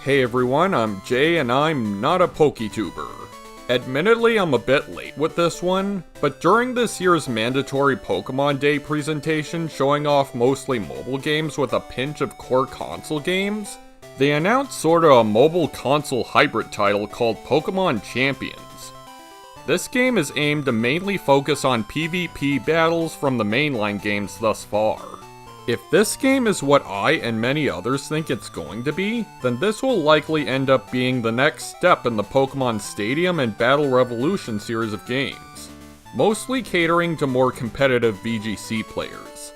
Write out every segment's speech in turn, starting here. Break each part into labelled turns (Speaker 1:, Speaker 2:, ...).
Speaker 1: Hey everyone, I'm Jay and I'm not a PokeTuber. Admittedly, I'm a bit late with this one, but during this year's mandatory Pokemon Day presentation showing off mostly mobile games with a pinch of core console games, they announced sorta a mobile console hybrid title called Pokemon Champions. This game is aimed to mainly focus on PvP battles from the mainline games thus far. If this game is what I and many others think it's going to be, then this will likely end up being the next step in the Pokemon Stadium and Battle Revolution series of games, mostly catering to more competitive VGC players.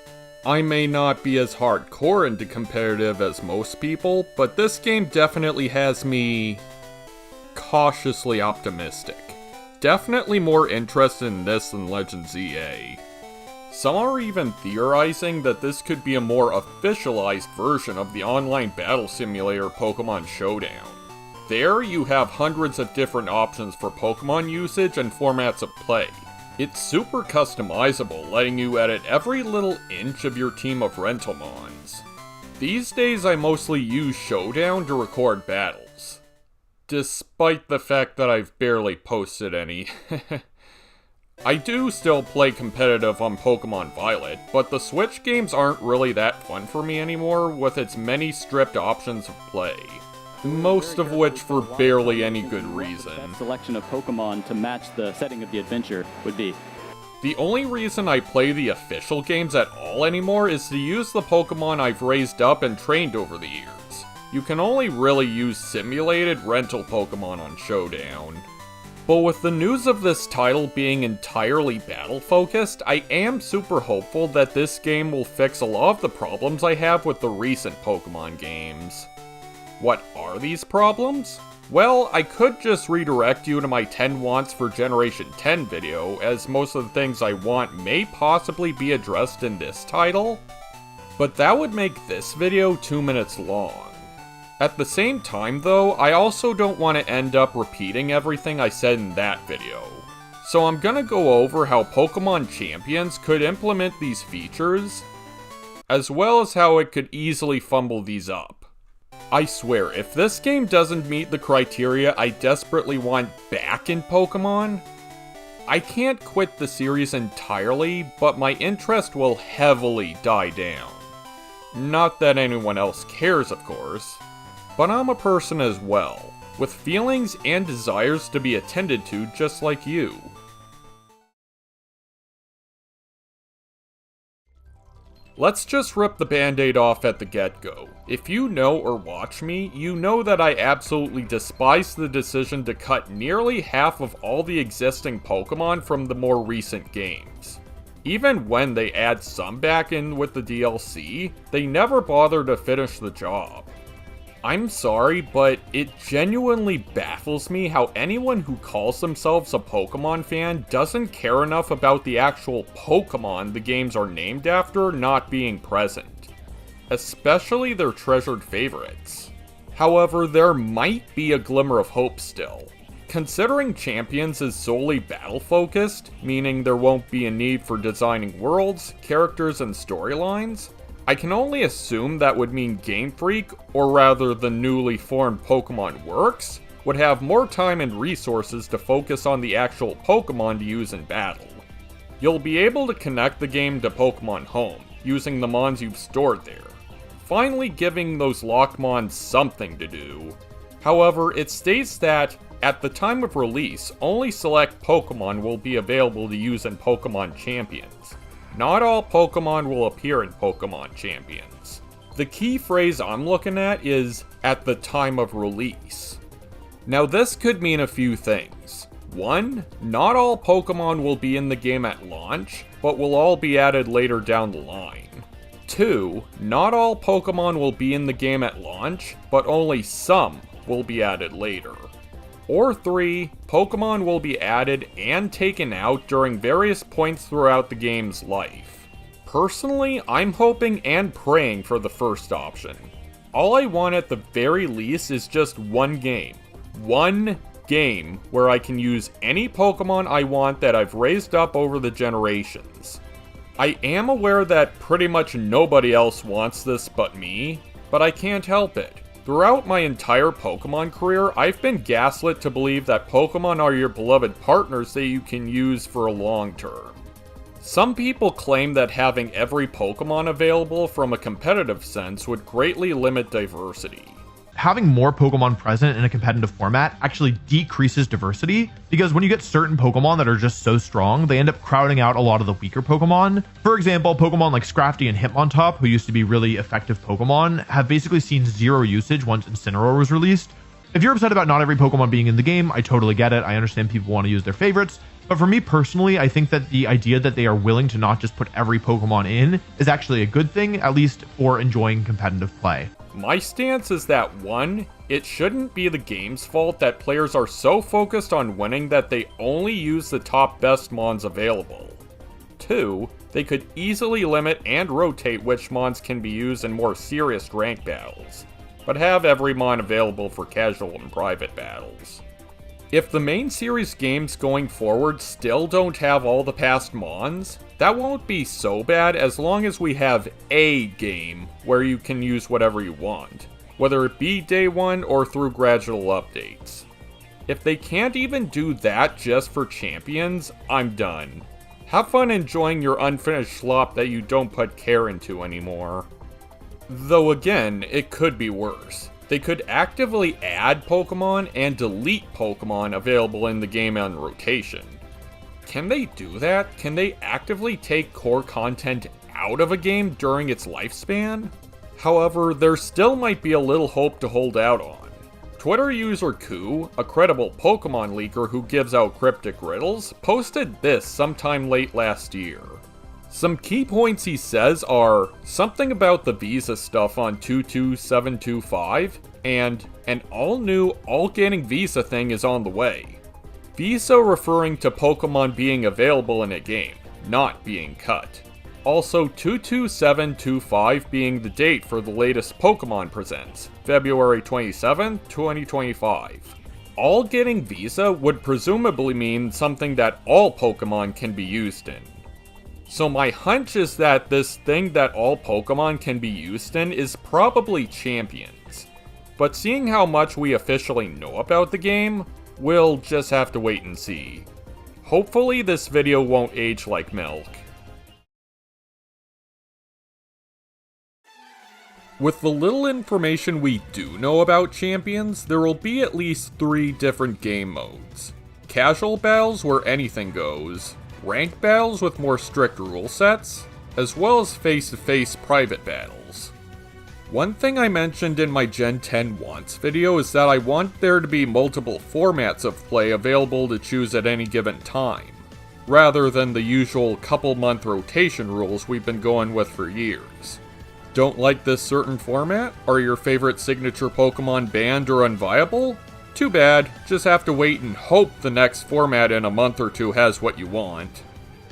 Speaker 1: I may not be as hardcore into competitive as most people, but this game definitely has me cautiously optimistic. Definitely more interested in this than Legend ZA. Some are even theorizing that this could be a more officialized version of the online battle simulator Pokemon Showdown. There, you have hundreds of different options for Pokemon usage and formats of play. It's super customizable, letting you edit every little inch of your team of Rentalmons. These days I mostly use Showdown to record battles, despite the fact that I've barely posted any. I do still play competitive on Pokemon Violet, but the Switch games aren't really that fun for me anymore with its many stripped options of play. Most of which for barely any good reason.
Speaker 2: That selection of Pokemon to match the setting of the adventure would be.
Speaker 1: The only reason I play the official games at all anymore is to use the Pokemon I've raised up and trained over the years. You can only really use simulated rental Pokemon on Showdown. But with the news of this title being entirely battle-focused, I am super hopeful that this game will fix a lot of the problems I have with the recent Pokemon games. What are these problems? Well, I could just redirect you to my 10 wants for Generation 10 video, as most of the things I want may possibly be addressed in this title, but that would make this video 2 minutes long. At the same time though, I also don't want to end up repeating everything I said in that video. So I'm gonna go over how Pokemon Champions could implement these features, as well as how it could easily fumble these up. I swear, if this game doesn't meet the criteria I desperately want back in Pokemon, I can't quit the series entirely, but my interest will heavily die down. Not that anyone else cares, of course. But I'm a person as well, with feelings and desires to be attended to just like you. Let's just rip the band-aid off at the get-go. If you know or watch me, you know that I absolutely despise the decision to cut nearly half of all the existing Pokemon from the more recent games. Even when they add some back in with the DLC, they never bother to finish the job. I'm sorry, but it genuinely baffles me how anyone who calls themselves a Pokemon fan doesn't care enough about the actual Pokemon the games are named after not being present. Especially their treasured favorites. However, there might be a glimmer of hope still. Considering Champions is solely battle-focused, meaning there won't be a need for designing worlds, characters, and storylines, I can only assume that would mean Game Freak, or rather the newly formed Pokemon Works, would have more time and resources to focus on the actual Pokemon to use in battle. You'll be able to connect the game to Pokemon Home, using the Mons you've stored there, finally giving those locked Mons something to do. However, it states that, at the time of release, only select Pokemon will be available to use in Pokemon Champions. Not all Pokemon will appear in Pokemon Champions. The key phrase I'm looking at is, at the time of release. Now this could mean a few things. 1. Not all Pokemon will be in the game at launch, but will all be added later down the line. 2. Not all Pokemon will be in the game at launch, but only some will be added later. Or 3, Pokemon will be added and taken out during various points throughout the game's life. Personally, I'm hoping and praying for the first option. All I want at the very least is just one game. One game where I can use any Pokemon I want that I've raised up over the generations. I am aware that pretty much nobody else wants this but me, but I can't help it. Throughout my entire Pokemon career, I've been gaslit to believe that Pokemon are your beloved partners that you can use for a long term. Some people claim that having every Pokemon available from a competitive sense would greatly limit diversity.
Speaker 3: Having more Pokemon present in a competitive format actually decreases diversity, because when you get certain Pokemon that are just so strong, they end up crowding out a lot of the weaker Pokemon. For example, Pokemon like Scrafty and Hitmontop, who used to be really effective Pokemon, have basically seen zero usage once Incineroar was released. If you're upset about not every Pokemon being in the game, I totally get it. I understand people want to use their favorites. But for me personally, I think that the idea that they are willing to not just put every Pokemon in is actually a good thing, at least for enjoying competitive play.
Speaker 1: My stance is that 1, it shouldn't be the game's fault that players are so focused on winning that they only use the top best mons available. 2, they could easily limit and rotate which mons can be used in more serious rank battles, but have every mon available for casual and private battles. If the main series games going forward still don't have all the past mons, that won't be so bad as long as we have a game where you can use whatever you want, whether it be day one or through gradual updates. If they can't even do that just for champions, I'm done. Have fun enjoying your unfinished slop that you don't put care into anymore. Though again, it could be worse. They could actively add Pokemon and delete Pokemon available in the game on rotation. Can they do that? Can they actively take core content out of a game during its lifespan? However, there still might be a little hope to hold out on. Twitter user Koo, a credible Pokemon leaker who gives out cryptic riddles, posted this sometime late last year. Some key points he says are something about the Visa stuff on 22725, and an all-new, all-getting Visa thing is on the way. Visa referring to Pokemon being available in a game, not being cut. Also 22725 being the date for the latest Pokemon Presents, February 27, 2025. All getting Visa would presumably mean something that all Pokemon can be used in. So my hunch is that this thing that all Pokemon can be used in is probably Champions. But seeing how much we officially know about the game, we'll just have to wait and see. Hopefully this video won't age like milk. With the little information we do know about Champions, there will be at least 3 different game modes. Casual battles where anything goes, ranked battles with more strict rule sets, as well as face-to-face private battles. One thing I mentioned in my Gen 10 wants video is that I want there to be multiple formats of play available to choose at any given time, rather than the usual couple-month rotation rules we've been going with for years. Don't like this certain format? Are your favorite signature Pokemon banned or unviable? Too bad, just have to wait and hope the next format in a month or 2 has what you want.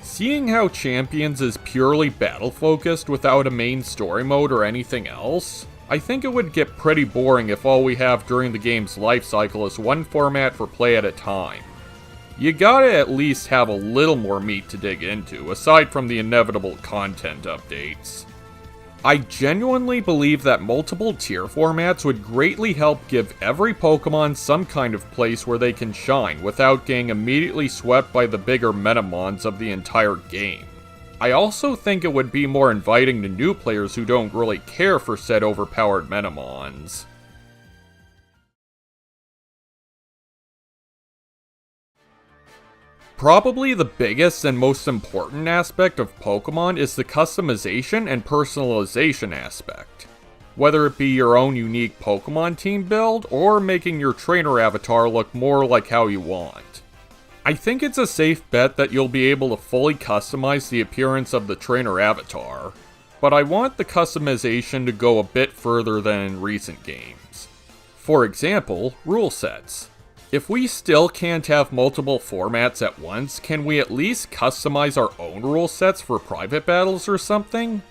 Speaker 1: Seeing how Champions is purely battle-focused without a main story mode or anything else, I think it would get pretty boring if all we have during the game's life cycle is one format for play at a time. You gotta at least have a little more meat to dig into, aside from the inevitable content updates. I genuinely believe that multiple tier formats would greatly help give every Pokemon some kind of place where they can shine without getting immediately swept by the bigger metamons of the entire game. I also think it would be more inviting to new players who don't really care for said overpowered metamons. Probably the biggest and most important aspect of Pokemon is the customization and personalization aspect. Whether it be your own unique Pokemon team build, or making your trainer avatar look more like how you want. I think it's a safe bet that you'll be able to fully customize the appearance of the trainer avatar, but I want the customization to go a bit further than in recent games. For example, rule sets. If we still can't have multiple formats at once, can we at least customize our own rule sets for private battles or something?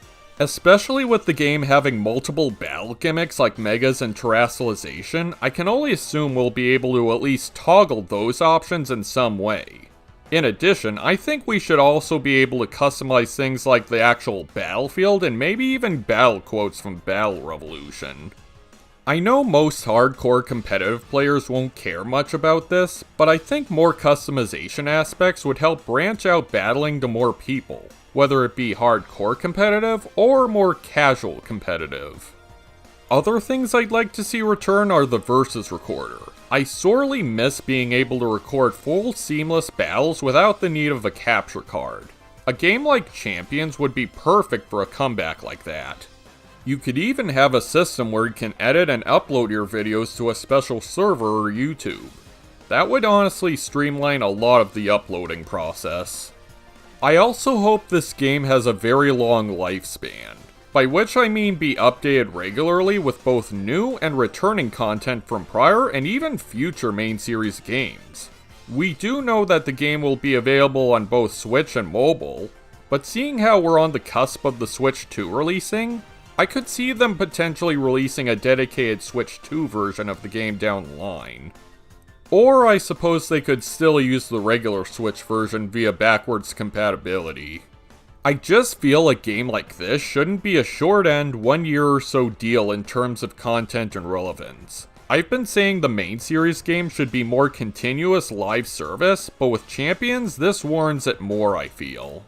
Speaker 1: Especially with the game having multiple battle gimmicks like Megas and Terastallization, I can only assume we'll be able to at least toggle those options in some way. In addition, I think we should also be able to customize things like the actual battlefield and maybe even battle quotes from Battle Revolution. I know most hardcore competitive players won't care much about this, but I think more customization aspects would help branch out battling to more people, whether it be hardcore competitive or more casual competitive. Other things I'd like to see return are the Versus Recorder. I sorely miss being able to record full seamless battles without the need of a capture card. A game like Champions would be perfect for a comeback like that. You could even have a system where you can edit and upload your videos to a special server or YouTube. That would honestly streamline a lot of the uploading process. I also hope this game has a very long lifespan, by which I mean be updated regularly with both new and returning content from prior and even future main series games. We do know that the game will be available on both Switch and mobile, but seeing how we're on the cusp of the Switch 2 releasing, I could see them potentially releasing a dedicated Switch 2 version of the game down the line. Or I suppose they could still use the regular Switch version via backwards compatibility. I just feel a game like this shouldn't be a short-end, 1 year or so deal in terms of content and relevance. I've been saying the main series game should be more continuous live service, but with Champions, this warrants it more, I feel.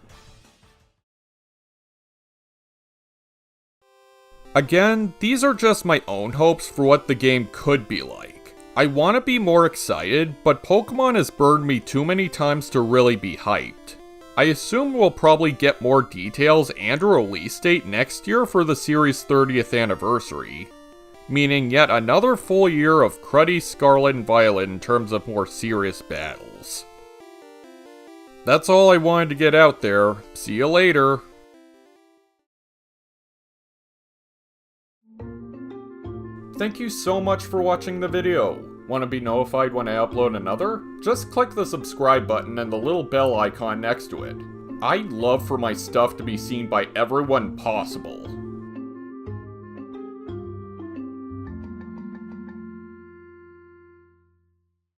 Speaker 1: Again, these are just my own hopes for what the game could be like. I want to be more excited, but Pokemon has burned me too many times to really be hyped. I assume we'll probably get more details and a release date next year for the series' 30th anniversary, meaning yet another full year of cruddy Scarlet and Violet in terms of more serious battles. That's all I wanted to get out there. See you later. Thank you so much for watching the video. Want to be notified when I upload another? Just click the subscribe button and the little bell icon next to it. I'd love for my stuff to be seen by everyone possible.